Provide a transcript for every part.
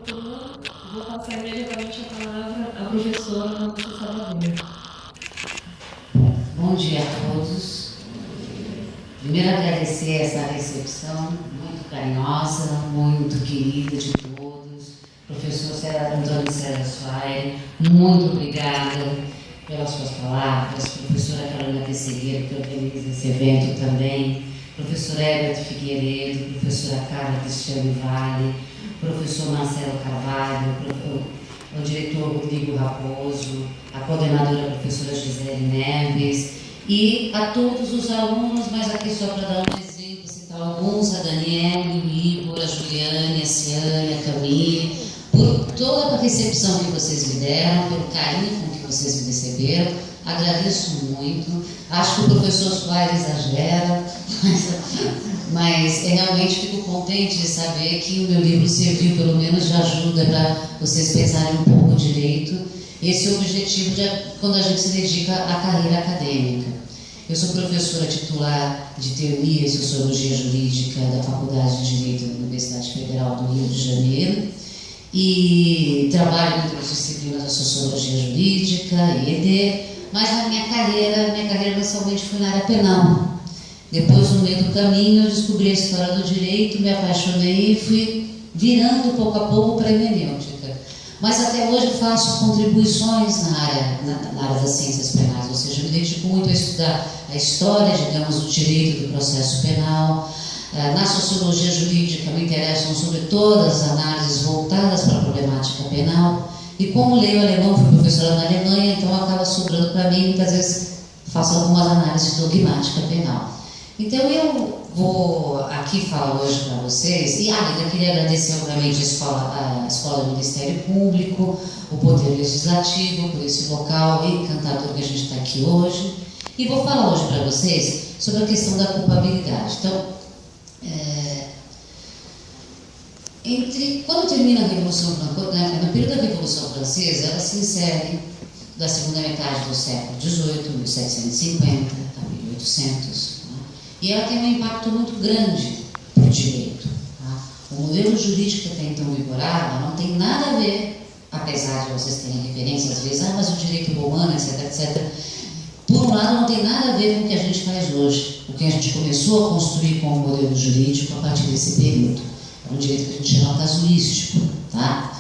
turma, vou passar imediatamente a palavra à professora Ana Salvador. Bom dia a todos. Primeiro agradecer essa recepção muito carinhosa, muito querida de todos. Professor Antônio César Soares, muito obrigada pelas suas palavras. Professora Carolina Pessegueiro, que organiza esse evento também. Professor Herbert Figueiredo, professora Carla Cristiane Vale, professor Marcelo Carvalho, o diretor Rodrigo Raposo, a coordenadora professora Gisele Neves e a todos os alunos, mas aqui só para dar um exemplo, citar alguns, a Daniele, o Igor, a Juliane, a Ciane, a Camille, por toda a recepção que vocês me deram, pelo carinho com que vocês me receberam, agradeço muito. Acho que o professor Soares exagera, mas realmente fico contente de saber que o meu livro serviu pelo menos de ajuda para vocês pensarem um pouco direito. Esse é o objetivo quando a gente se dedica à carreira acadêmica. Eu sou professora titular de Teoria e Sociologia Jurídica da Faculdade de Direito da Universidade Federal do Rio de Janeiro e trabalho em outras disciplinas da Sociologia Jurídica, ED, mas a minha carreira inicialmente foi na área penal. Depois, no meio do caminho, eu descobri a história do direito, me apaixonei e fui virando pouco a pouco para a hermenêutica. Mas até hoje faço contribuições na área das ciências penais, ou seja, me dedico muito a estudar a história, digamos, do direito do processo penal. Na sociologia jurídica me interessam sobre todas as análises voltadas para a problemática penal. E como leio alemão, fui professora na Alemanha, então acaba sobrando para mim, muitas vezes faço algumas análises dogmática penal. Então eu vou aqui falar hoje para vocês, e ainda queria agradecer obviamente a Escola do Ministério Público, o Poder Legislativo por esse local encantador que a gente está aqui hoje, e vou falar hoje para vocês sobre a questão da culpabilidade. Então, quando termina a Revolução Francesa, no período da Revolução Francesa, ela se insere da segunda metade do século XVIII, 1750 a 1800, e ela tem um impacto muito grande para o direito. O modelo jurídico que até então vigorava não tem nada a ver, apesar de vocês terem referência às vezes, mas o direito romano, etc, etc, por um lado não tem nada a ver com o que a gente faz hoje, o que a gente começou a construir com o modelo jurídico a partir desse período. É um direito que a gente chama casuístico, tá?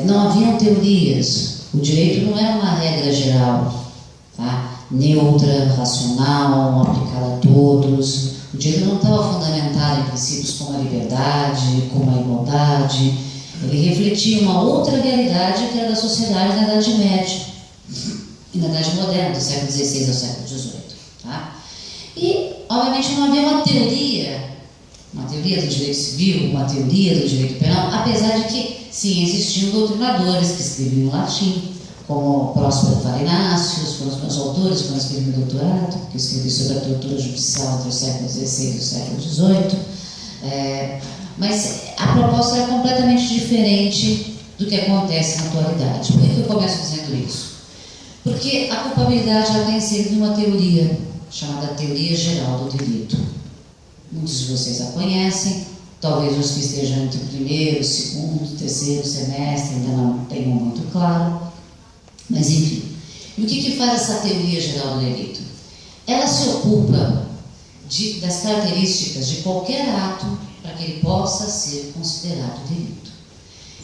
Não haviam teorias, o direito não era uma regra geral, tá? Neutra, racional, aplicada a todos. O direito não estava fundamentado em princípios como a liberdade, como a igualdade. Ele refletia uma outra realidade que era da sociedade na Idade Média e na Idade Moderna, do século XVI ao século XVIII, tá? E, obviamente, não havia uma teoria do direito civil, uma teoria do direito penal, apesar de que, sim, existiam doutrinadores que escreviam em latim, como Próspero Farináceos, foram os meus autores quando eu escrevi meu doutorado, que eu escrevi sobre a tortura judicial entre o século XVI e o século XVIII. Mas a proposta é completamente diferente do que acontece na atualidade. Por que eu começo dizendo isso? Porque a culpabilidade está inserida em uma teoria chamada Teoria Geral do Delito. Muitos de vocês a conhecem, talvez os que estejam entre o primeiro, segundo, terceiro semestre ainda não tenham muito claro, mas enfim. E o que faz essa Teoria Geral do Delito? Ela se ocupa das características de qualquer ato para que ele possa ser considerado delito.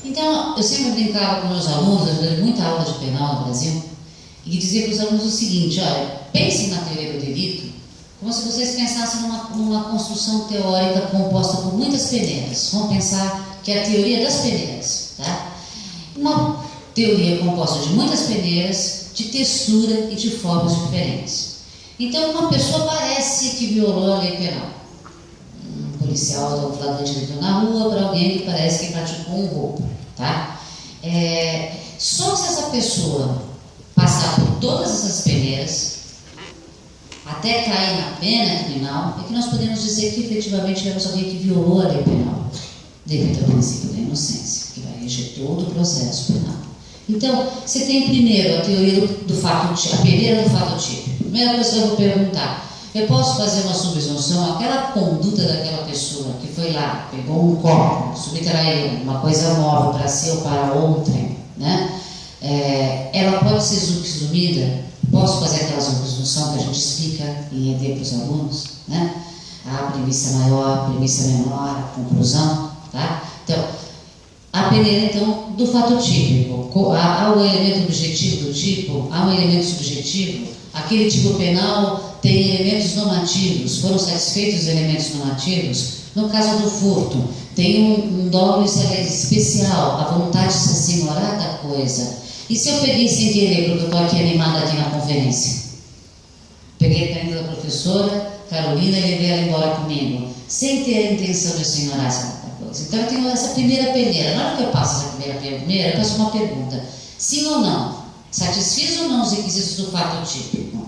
Então, eu sempre brincava com meus alunos, eu dei muita aula de penal no Brasil, e dizia para os alunos o seguinte: olha, pensem na teoria do delito como se vocês pensassem numa construção teórica composta por muitas peneiras. Vamos pensar que é a teoria das peneiras, tá? Uma teoria composta de muitas peneiras, de textura e de formas diferentes. Então, uma pessoa parece que violou a lei penal. Um policial dá um flagrante dentro na rua para alguém que parece que praticou um roubo, tá? Só se essa pessoa passar por todas essas peneiras, até cair na pena criminal, é que nós podemos dizer que efetivamente tivemos alguém que violou a lei penal, devido ao princípio da inocência, que vai reger todo o processo penal. Então, você tem primeiro a teoria do fato típico, a peneira do fato típico. Primeira coisa que eu vou perguntar: Eu posso fazer uma subsunção, aquela conduta daquela pessoa que foi lá, pegou um copo, subtraiu uma coisa móvel para si ou para outrem, né? Ela pode ser subsumida. Posso fazer aquela subsunção que a gente explica em ED para os alunos, né? A premissa maior, a premissa menor, a conclusão, tá? Então, a peneira, então, do fato típico. Há o elemento objetivo do tipo, há um elemento subjetivo. Aquele tipo penal tem elementos normativos. Foram satisfeitos os elementos normativos? No caso do furto, tem um dolo especial, a vontade de se assenhorar da coisa. E se eu peguei sem querer, porque eu estou aqui animada aqui na conferência? Peguei a caneta da professora Carolina e levei ela embora comigo, sem ter a intenção de assenhorar essa coisa. Então eu tenho essa primeira peneira. Na hora que eu passo essa primeira peneira, eu faço uma pergunta: sim ou não? Satisfiz ou não os requisitos do fato típico?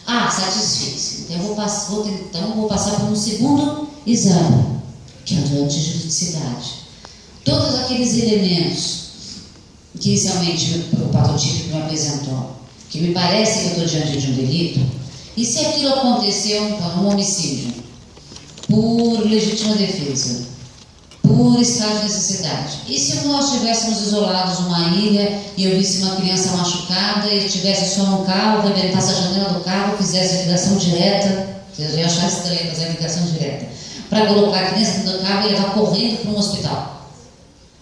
Ah, satisfiz. Então eu vou passar por um segundo exame, que é o de antijuridicidade. Todos aqueles elementos que inicialmente o fato típico me apresentou, que me parece que eu estou diante de um delito, e se aquilo aconteceu, então, um homicídio, por legítima defesa, por estado de necessidade? E se nós estivéssemos isolados numa ilha e eu visse uma criança machucada e tivesse só um carro, rebentasse a janela do carro, fizesse a ligação direta, vocês iam achar estranho fazer a ligação direta, para colocar a criança dentro do carro e levar correndo para um hospital?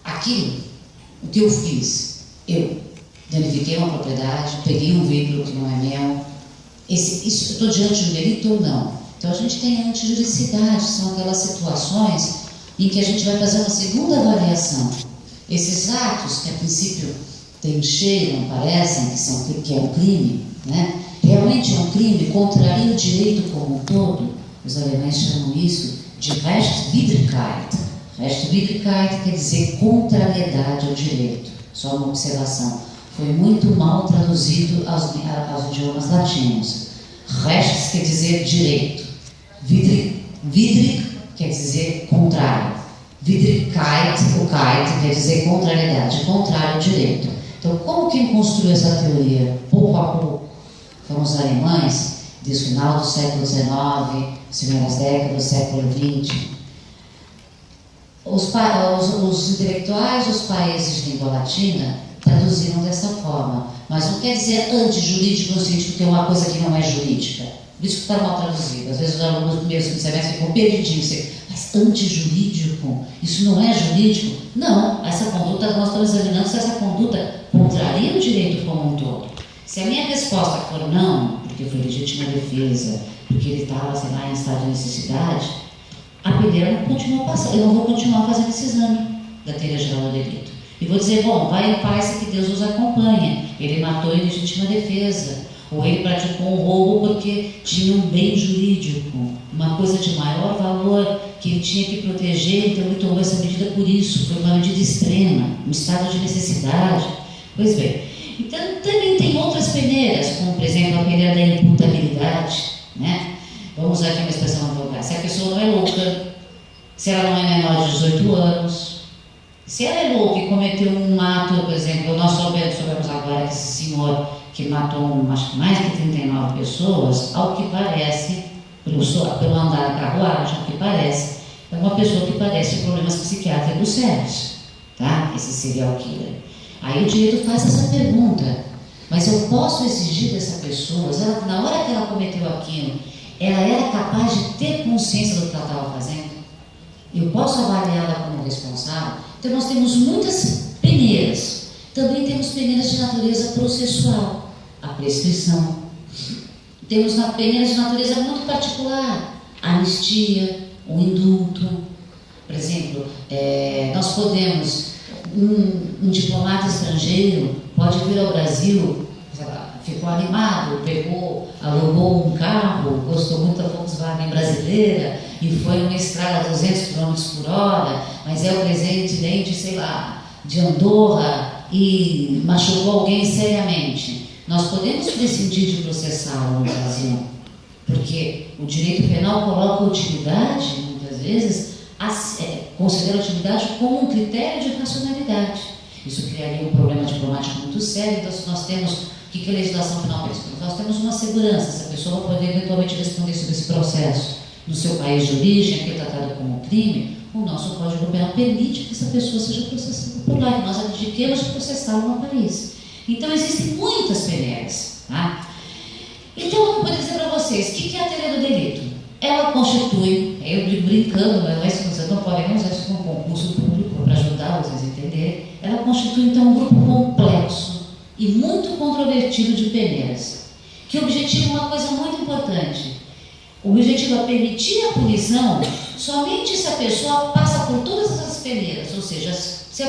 Aquilo, o que eu fiz? Eu danifiquei uma propriedade, peguei um veículo que não é meu. Eu estou diante de um delito ou não? Então a gente tem a antijuridicidade, são aquelas situações em que a gente vai fazer uma segunda avaliação. Esses atos, que a princípio tem cheiro, não parecem, que é um crime, né? Realmente é um crime, contraria o direito como um todo. Os alemães chamam isso de Rechtswidrigkeit. Rechtswidrigkeit quer dizer contrariedade ao direito. Só uma observação. Foi muito mal traduzido aos idiomas latinos. Rechts quer dizer direito. Widrig quer dizer contrário. Widrigkeit, o Kait, quer dizer contrariedade, contrário ao direito. Então, como quem construiu essa teoria, pouco a pouco, foram os alemães, desde o final do século XIX, primeiras décadas do século XX. Os intelectuais dos países de língua latina traduziram dessa forma, mas não quer dizer antijurídico no sentido que é uma coisa que não é jurídica. Por isso que está mal traduzido. Às vezes os alunos do primeiro semestre ficam perdidinhos. Mas antijurídico? Isso não é jurídico? Não, essa conduta, nós estamos examinando se essa conduta contraria o direito como um todo. Se a minha resposta for não, porque foi legítima defesa, porque ele estava, sei lá, em estado de necessidade, a peneira não continua passando. Eu não vou continuar fazendo esse exame da teoria geral do delito. E vou dizer, bom, vai em paz que Deus nos acompanha. Ele matou em legítima defesa. Ou ele praticou um roubo porque tinha um bem jurídico, uma coisa de maior valor que ele tinha que proteger, então ele tomou essa medida por isso. Foi uma medida extrema, um estado de necessidade. Pois bem, então também tem outras peneiras, como por exemplo a peneira da imputabilidade, né? Vamos usar aqui uma expressão vulgar. Se a pessoa não é louca, se ela não é menor de 18 anos, se ela é louca e cometeu um ato, por exemplo, nós soubemos agora que esse senhor que matou acho que mais de 39 pessoas, ao que parece, pelo andar da carruagem, ao que parece, é uma pessoa que padece problemas psiquiátricos sérios, tá? Esse serial killer. Aí o direito faz essa pergunta, mas eu posso exigir dessa pessoa, na hora que ela cometeu aquilo, ela era capaz de ter consciência do que ela estava fazendo? Eu posso avaliá-la como responsável? Então nós temos muitas peneiras. Também temos peneiras de natureza processual, a prescrição. Temos peneiras de natureza muito particular, a anistia, o indulto. Por exemplo, nós podemos, um diplomata estrangeiro pode vir ao Brasil, ficou animado, alugou um carro, gostou muito da Volkswagen brasileira e foi numa estrada a 200 km por hora, mas é o presidente, sei lá, de Andorra e machucou alguém seriamente. Nós podemos prescindir de processá-lo no Brasil, porque o direito penal coloca a utilidade, muitas vezes, considera a utilidade como um critério de racionalidade. Isso criaria um problema diplomático muito sério. Então, se nós temos que a legislação penal pensa? Nós temos uma segurança, essa pessoa vai poder eventualmente responder sobre esse processo no seu país de origem, que é tratado como crime. O nosso Código Penal permite que essa pessoa seja processada por lá, que nós abdiquemos de processá-la no país. Então, existem muitas peneiras. Tá? Então, eu vou dizer para vocês, o que é a teoria do delito? Ela constitui, eu digo brincando, mas vocês não podem usar isso como concurso público para ajudar vocês a entenderem, ela constitui, então, um grupo complexo e muito controvertido de peneiras, que objetiva uma coisa muito importante. O objetivo é permitir a punição somente se a pessoa passa por todas essas peneiras, ou seja, se a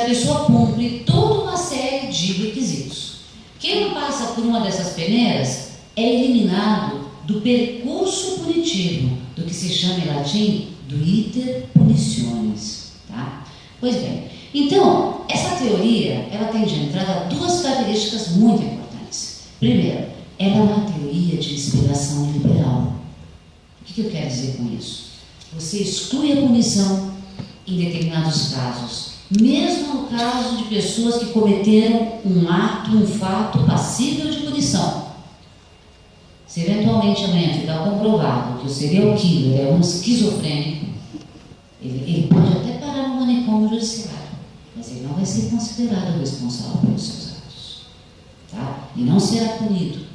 pessoa cumpre toda uma série de requisitos. Quem não passa por uma dessas peneiras é eliminado do percurso punitivo, do que se chama em latim do iter punitionis. Tá? Pois bem, então, essa teoria ela tem de entrada duas características muito importantes. Primeiro, ela é uma teoria de inspiração liberal. O que eu quero dizer com isso? Você exclui a punição em determinados casos, mesmo no caso de pessoas que cometeram um ato, um fato passível de punição. Se eventualmente amanhã ficar comprovado que o serial killer é um esquizofrênico, ele pode até parar no manicômio judiciário, mas ele não vai ser considerado responsável pelos seus atos. Tá? E não será punido.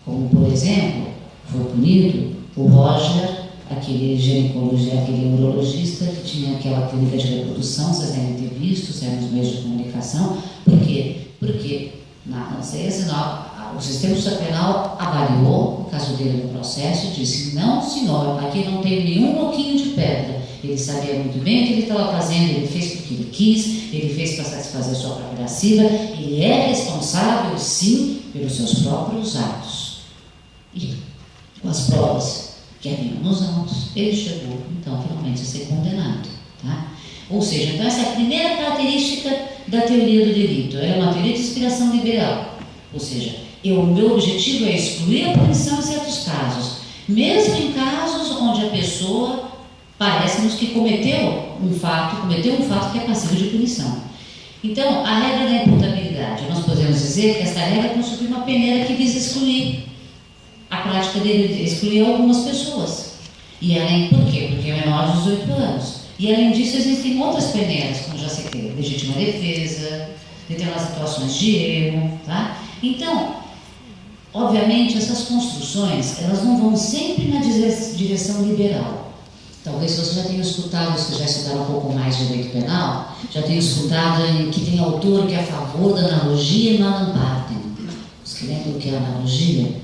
Como, por exemplo, foi punido o Roger, aquele ginecologista, aquele urologista que tinha aquela clínica de reprodução, vocês devem ter visto, saiu nos meios de comunicação. Por quê? Porque o sistema judicial penal avaliou o caso dele no processo e disse: não, senhor, aqui não tem nenhum louquinho de pedra. Ele sabia muito bem o que ele estava fazendo, ele fez porque ele quis, ele fez para satisfazer a sua própria lasciva, ele é responsável, sim, pelos seus próprios atos. E com as provas que haviam nos autos, ele chegou, então, finalmente a ser condenado. Tá? Ou seja, então essa é a primeira característica da teoria do delito. Ela é uma teoria de inspiração liberal. Ou seja, o meu objetivo é excluir a punição em certos casos, mesmo em casos onde a pessoa parece-nos que cometeu um fato que é passível de punição. Então, a regra da imputabilidade, nós podemos dizer que esta regra constitui uma peneira que visa excluir a prática dele, excluir algumas pessoas. E além, por quê? Porque é menor de 18 anos. E além disso, existem outras peneiras, como já citei, legítima defesa, determinadas situações de erro, tá? Então, obviamente, essas construções, elas não vão sempre na direção liberal. Talvez você já tenha escutado, os que já estudaram um pouco mais de direito penal, já tenham escutado que tem autor que é a favor da analogia e malanpartem. Os que lembram o que é analogia?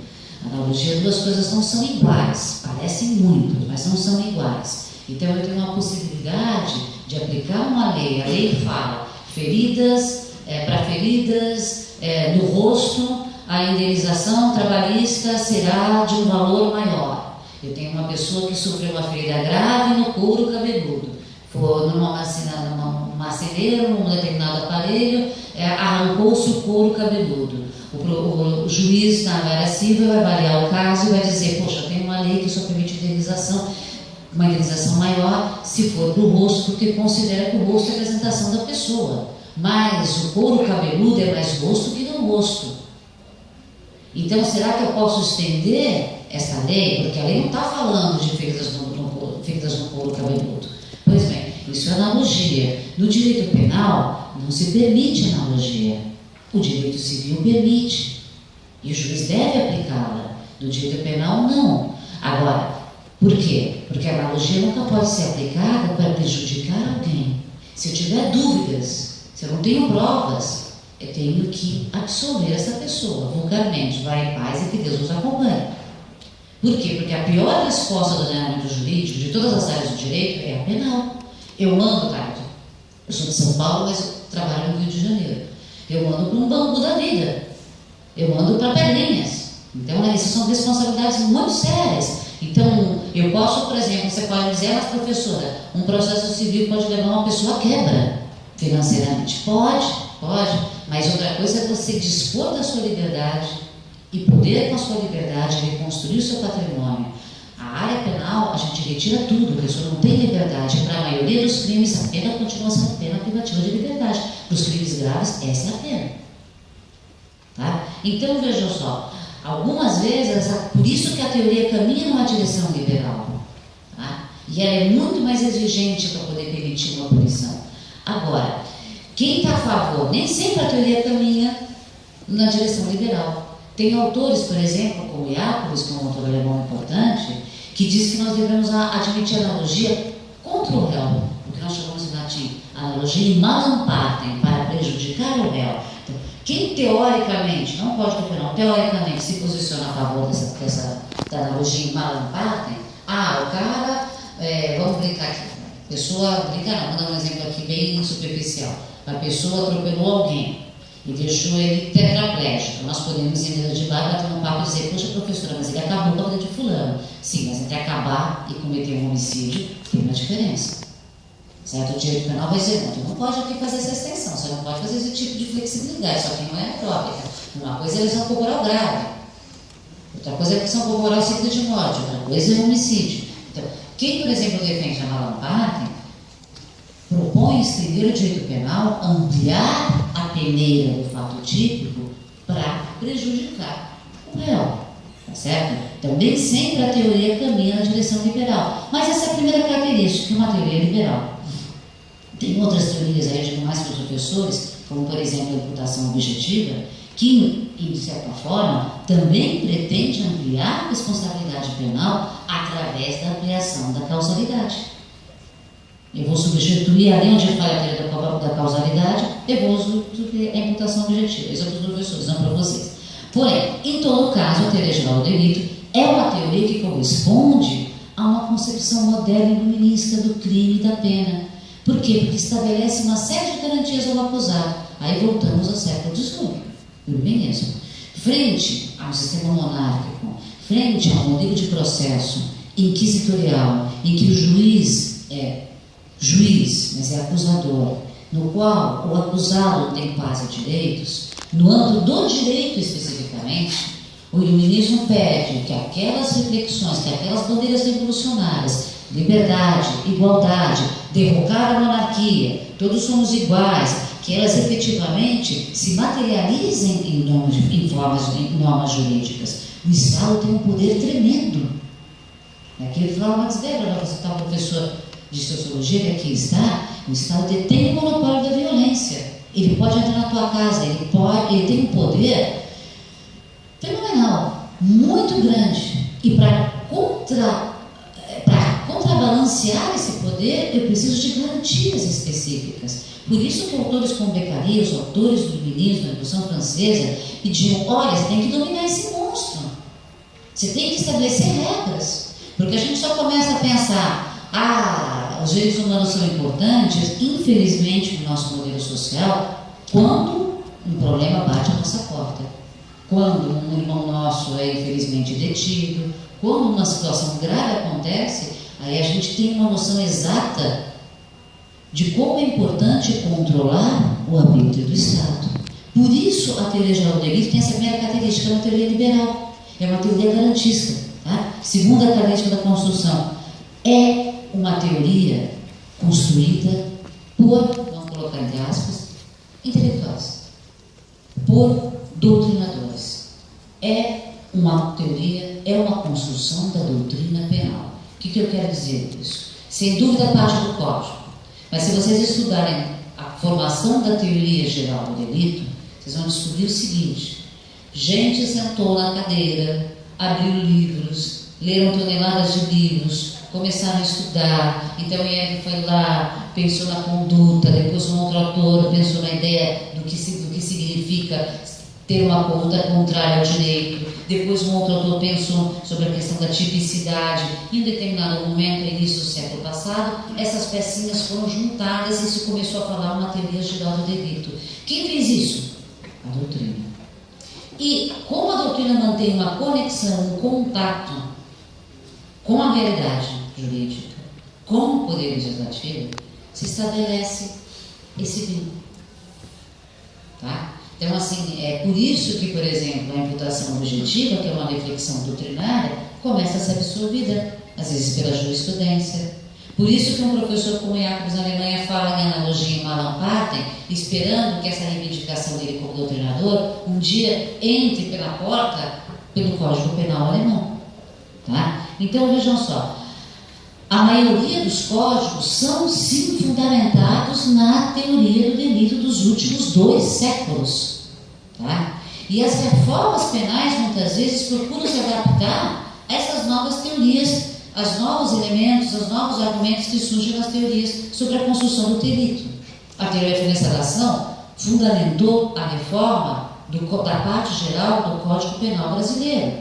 Analogia, duas coisas não são iguais, parecem muito, mas não são iguais. Então eu tenho uma possibilidade de aplicar uma lei, a lei fala para feridas no rosto, a indenização trabalhista será de um valor maior. Eu tenho uma pessoa que sofreu uma ferida grave no couro cabeludo, foi num marceneiro, num determinado aparelho, arrancou-se o couro cabeludo. O juiz na vara civil vai avaliar o caso e vai dizer: poxa, tem uma lei que só permite uma indenização maior se for para o rosto, porque considera que o rosto é a apresentação da pessoa. Mas o couro cabeludo é mais rosto que não rosto. Então, será que eu posso estender essa lei? Porque a lei não está falando de feridas no couro cabeludo. Pois bem, isso é analogia. No direito penal, não se permite analogia. O direito civil permite. E o juiz deve aplicá-la. No direito penal, não. Agora, por quê? Porque a analogia nunca pode ser aplicada para prejudicar alguém. Se eu tiver dúvidas, se eu não tenho provas, eu tenho que absolver essa pessoa, vulgarmente, vai em paz e que Deus nos acompanhe. Por quê? Porque a pior resposta do ordenamento jurídico, de todas as áreas do direito, é a penal. Eu ando, eu sou de São Paulo, mas eu trabalho no Rio de Janeiro. Eu ando para um banco da vida. Eu ando para Pedrinhas. Então, essas são responsabilidades muito sérias. Então, eu posso, por exemplo, você pode dizer: mas professora, um processo civil pode levar uma pessoa à quebra financeiramente. Pode. Mas outra coisa é você dispor da sua liberdade e poder, com a sua liberdade, reconstruir o seu patrimônio. A área penal, a gente retira tudo, a pessoa não tem liberdade. Para a maioria dos crimes, a pena continua sendo pena privativa de liberdade. Para os crimes graves, essa é a pena. Então, vejam só, algumas vezes, por isso que a teoria caminha numa direção liberal. Tá? E ela é muito mais exigente para poder permitir uma punição. Agora, quem está a favor, nem sempre a teoria caminha na direção liberal. Tem autores, por exemplo, como Iápolis, que é um autor alemão importante, que diz que nós devemos admitir analogia contra o réu, o que nós chamamos em latim, analogia in malum partem, para prejudicar o réu. Então, quem teoricamente, não pode ter não, teoricamente se posiciona a favor da analogia in malum partem, o cara, vamos brincar aqui, vamos dar um exemplo aqui bem superficial. A pessoa atropelou alguém e deixou ele tetraplégico. Nós podemos ir de lá e bater um papo e dizer, poxa professora, mas ele acabou com a vida de fulano. Sim, mas entre acabar e cometer um homicídio tem uma diferença. Certo? O direito penal vai dizer, não, tu não pode aqui fazer essa extensão, você não pode fazer esse tipo de flexibilidade, só que não é própria. Uma coisa é lesão corporal grave, outra coisa é lesão corporal seguida de morte, outra coisa é homicídio. Então, quem, por exemplo, defende a malum partem, propõe estender o direito penal, ampliar a peneira do fato típico para prejudicar o réu, tá certo? Então, nem sempre a teoria caminha na direção liberal, mas essa é a primeira característica, uma teoria liberal. Tem outras teorias aí, eu digo mais para os professores, como, por exemplo, a imputação objetiva, que, de certa forma, também pretende ampliar a responsabilidade penal através da ampliação da causalidade. Eu vou substituir ali onde falha a teoria da causalidade, eu vou substituir a imputação objetiva. Isso é para os professores, não para vocês. Porém, em todo caso, a teoria geral do delito é uma teoria que corresponde a uma concepção moderna e iluminista do crime e da pena. Por quê? Porque estabelece uma série de garantias ao acusado. Aí voltamos ao século XVIII, iluminismo. Frente a um sistema monárquico, frente a um modelo de processo inquisitorial, em que o juiz, mas é acusador, no qual o acusado tem paz e direitos, no âmbito do direito especificamente, o iluminismo pede que aquelas reflexões, que aquelas bandeiras revolucionárias, liberdade, igualdade, derrocar a monarquia, todos somos iguais, que elas efetivamente se materializem em normas jurídicas. O Estado tem um poder tremendo. Aqui ele fala Max Weber, você está professor de sociologia que aqui está, o Estado detém o monopólio da violência. Ele pode entrar na tua casa, ele tem um poder fenomenal, muito grande. E para contrabalancear esse poder, eu preciso de garantias específicas. Por isso que autores como Beccaria, os autores do iluminismo, da Revolução Francesa, pediam, olha, você tem que dominar esse monstro. Você tem que estabelecer regras. Porque a gente só começa a pensar, os direitos humanos são importantes, infelizmente, no nosso modelo social, quando um problema bate à nossa porta. Quando um irmão nosso é infelizmente detido, quando uma situação grave acontece, aí a gente tem uma noção exata de como é importante controlar o arbítrio do Estado. Por isso, a teoria geral do delito tem essa primeira característica, é uma teoria liberal, é uma teoria garantista. Tá? Segunda característica da construção, é uma teoria construída por, vamos colocar entre aspas, intelectuais, por doutrinadores. É uma teoria, é uma construção da doutrina penal. O que eu quero dizer com isso? Sem dúvida, parte do código. Mas se vocês estudarem a formação da teoria geral do delito, vocês vão descobrir o seguinte: gente sentou na cadeira, abriu livros, leram toneladas de livros, começaram a estudar. Então ele foi lá, pensou na conduta, depois um outro autor pensou na ideia do que significa ter uma conduta contrária ao direito. Depois um outro autor pensou sobre a questão da tipicidade. Em um determinado momento, no início do século passado, essas pecinhas foram juntadas e se começou a falar uma teoria geral do delito. Quem fez isso? A doutrina. E como a doutrina mantém uma conexão, um contato com a realidade jurídica, com o poder legislativo, se estabelece esse vínculo. Tá? Então, assim, é por isso que, por exemplo, a imputação objetiva, que é uma reflexão doutrinária, começa a ser absorvida, às vezes pela jurisprudência. Por isso que um professor como Jacobs na Alemanha fala em analogia em Malaparte, esperando que essa reivindicação dele como doutrinador um dia entre pela porta pelo Código Penal alemão. Tá? Então vejam só, a maioria dos códigos são sim fundamentados na teoria do delito dos últimos 2 séculos. Tá? E as reformas penais muitas vezes procuram se adaptar a essas novas teorias, aos novos elementos, aos novos argumentos que surgem nas teorias sobre a construção do delito. A teoria da defesa da ação fundamentou a reforma da parte geral do Código Penal brasileiro.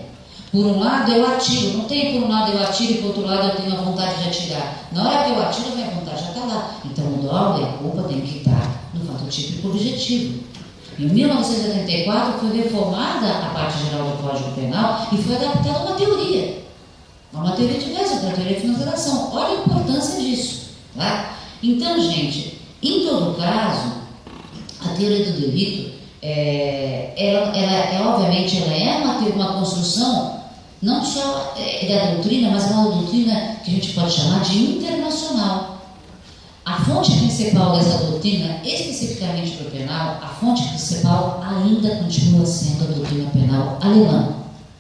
Por um lado eu atiro, não tem por um lado eu atiro e por outro lado eu tenho a vontade de atirar. Na hora que eu atiro, a minha vontade já está lá. Então o dolo e a culpa tem que estar no fato típico objetivo. Em 1984 foi reformada a parte geral do Código Penal e foi adaptada a uma teoria. Uma teoria diversa, a teoria de financiação. Olha a importância disso. Tá? Então, gente, em todo caso, a teoria do delito, obviamente, ela é uma construção não só da doutrina, mas é uma doutrina que a gente pode chamar de internacional. A fonte principal dessa doutrina, especificamente para o penal, a fonte principal ainda continua sendo a doutrina penal alemã.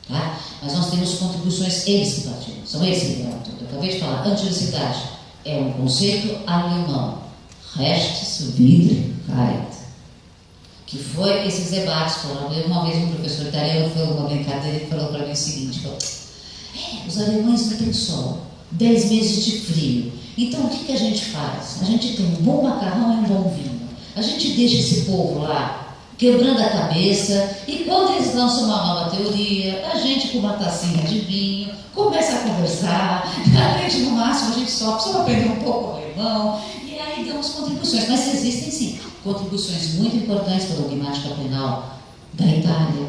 Tá? Mas nós temos contribuições eles que partilham, são eles que criaram tudo. Eu acabei de falar, antilicidade é um conceito alemão, Rechtswidrigkeit, que foi esses debates. Uma vez um professor italiano falou uma brincadeira e falou para mim o seguinte: os alemães não têm sol, 10 meses de frio, então o que a gente faz? A gente tem um bom macarrão e um bom vinho, a gente deixa esse povo lá quebrando a cabeça, e quando eles lançam uma nova teoria, a gente com uma tacinha de vinho começa a conversar, aprende no máximo, a gente só para aprender um pouco o alemão, e aí damos contribuições. Mas existem sim contribuições muito importantes para a dogmática penal da Itália,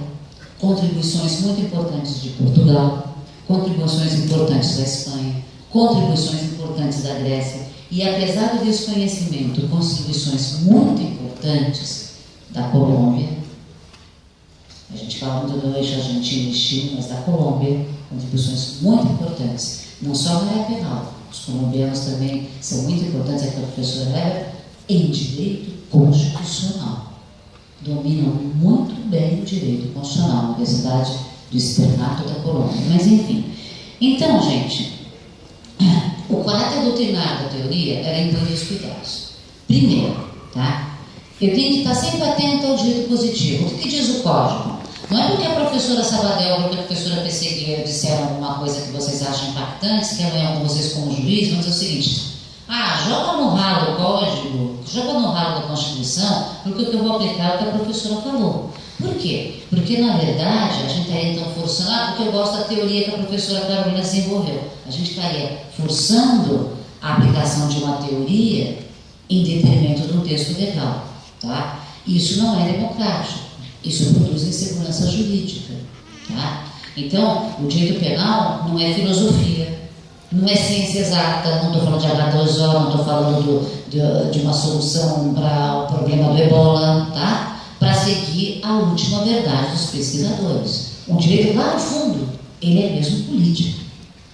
contribuições muito importantes de Portugal, contribuições importantes da Espanha, contribuições importantes da Grécia, e apesar do desconhecimento, contribuições muito importantes da Colômbia. A gente fala muito do eixo Argentina e Chile, mas da Colômbia, contribuições muito importantes, não só na área penal. Os colombianos também são muito importantes, aqui o professor Heber, em direito constitucional. Dominam muito bem o direito constitucional, na Universidade do Externato da Colômbia. Mas enfim. Então, gente, o caráter doutrinário da teoria era impor os cuidados. Primeiro, tá? Eu tenho que estar sempre atento ao direito positivo. O que diz o código? Não é porque a professora Sabadell ou a professora Pessegueira disseram alguma coisa que vocês acham impactante, que amanhã com vocês como juiz, vão dizer o seguinte: joga no ralo o código, joga no ralo da Constituição, porque o que eu vou aplicar é o que a professora falou. Por quê? Porque, na verdade, a gente estaria então forçando, porque eu gosto da teoria que a professora Carolina desenvolveu. A gente estaria forçando a aplicação de uma teoria em detrimento de um texto legal. Tá? Isso não é democrático, isso produz insegurança jurídica. Tá? Então, o direito penal não é filosofia, não é ciência exata, não estou falando de H2O, não estou falando de uma solução para o problema do ebola, tá? Para seguir a última verdade dos pesquisadores. O direito lá no fundo, ele é mesmo político.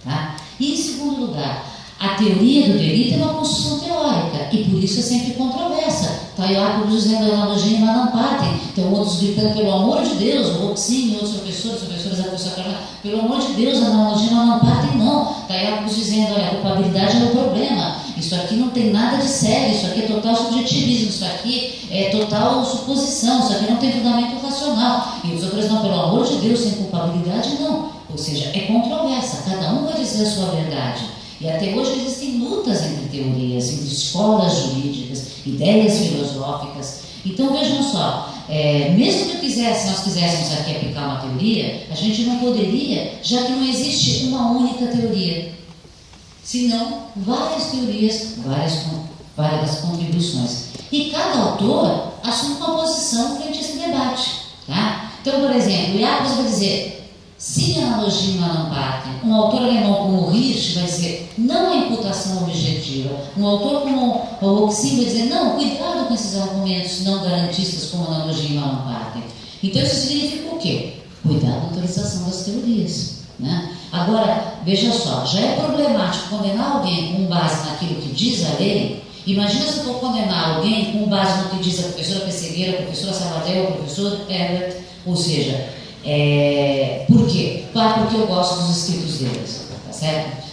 Tá? E em segundo lugar, a teoria do delito é uma construção teórica e por isso é sempre controversa. Está Jacobs dizendo a analogia em Malamparte, então outros gritando, pelo amor de Deus, o Roxinho e outros professores da professora Carolina, pelo amor de Deus, a analogia em Malamparte não. Está Jacobs dizendo, olha, a culpabilidade é o problema, isso aqui não tem nada de sério, isso aqui é total subjetivismo, isso aqui é total suposição, isso aqui não tem fundamento racional. E os outros não, pelo amor de Deus, sem culpabilidade não. Ou seja, é controversa, cada um vai dizer a sua verdade. E até hoje existem lutas entre teorias, entre escolas jurídicas, ideias filosóficas. Então vejam só, mesmo que nós quiséssemos aqui aplicar uma teoria, a gente não poderia, já que não existe uma única teoria, senão várias teorias, várias contribuições. E cada autor assume uma posição frente a esse debate. Tá? Então, por exemplo, o Jacobs vai dizer: se a analogia em Malamparte, um autor alemão como Hirsch vai dizer não é imputação objetiva, um autor como o Roxin vai dizer não, cuidado com esses argumentos não garantistas como a analogia em Malamparte. Então isso significa o quê? Cuidado com a autorização das teorias. Né? Agora, veja só, já é problemático condenar alguém com base naquilo que diz a lei. Imagina se eu for condenar alguém com base no que diz a professora Pessegueira, a professora Sabadell, o professor Herbert, ou seja, por quê? Porque eu gosto dos escritos deles, tá certo?